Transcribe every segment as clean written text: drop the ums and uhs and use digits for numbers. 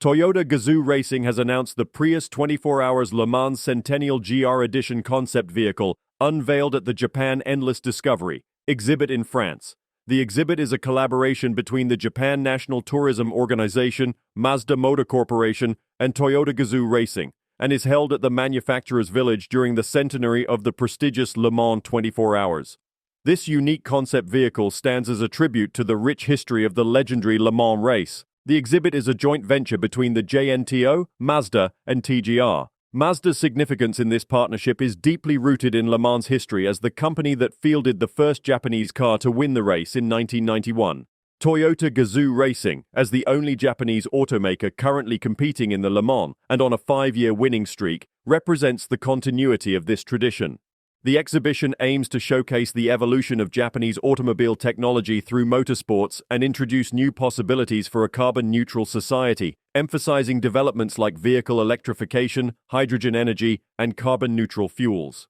Toyota GAZOO Racing has announced the Prius 24h Le Mans Centennial GR Edition concept vehicle, unveiled at the Japan Endless Discovery exhibit in France. The exhibit is a collaboration between the Japan National Tourism Organization, Mazda Motor Corporation, and Toyota GAZOO Racing, and is held at the manufacturer's village during the centenary of the prestigious Le Mans 24 Hours. This unique concept vehicle stands as a tribute to the rich history of the legendary Le Mans race. The exhibit is a joint venture between the JNTO, Mazda, and TGR. Mazda's significance in this partnership is deeply rooted in Le Mans history as the company that fielded the first Japanese car to win the race in 1991. Toyota GAZOO Racing, as the only Japanese automaker currently competing in the Le Mans and on a 5-year winning streak, represents the continuity of this tradition. The exhibition aims to showcase the evolution of Japanese automobile technology through motorsports and introduce new possibilities for a carbon-neutral society, emphasizing developments like vehicle electrification, hydrogen energy, and carbon-neutral fuels.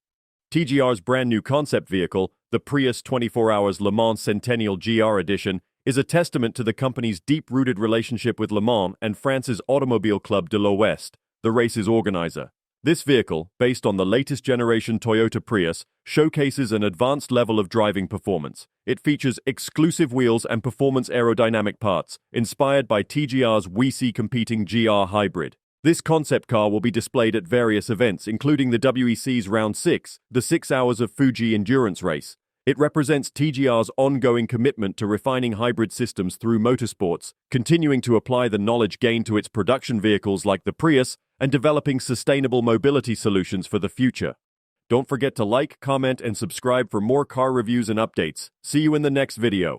TGR's brand-new concept vehicle, the Prius 24h Le Mans Centennial GR Edition, is a testament to the company's deep-rooted relationship with Le Mans and France's Automobile Club de l'Ouest, the race's organizer. This vehicle, based on the latest generation Toyota Prius, showcases an advanced level of driving performance. It features exclusive wheels and performance aerodynamic parts, inspired by TGR's WEC competing GR Hybrid. This concept car will be displayed at various events, including the WEC's Round 6, the 6 Hours of Fuji endurance race. It represents TGR's ongoing commitment to refining hybrid systems through motorsports, continuing to apply the knowledge gained to its production vehicles like the Prius, and developing sustainable mobility solutions for the future. Don't forget to like, comment, and subscribe for more car reviews and updates. See you in the next video.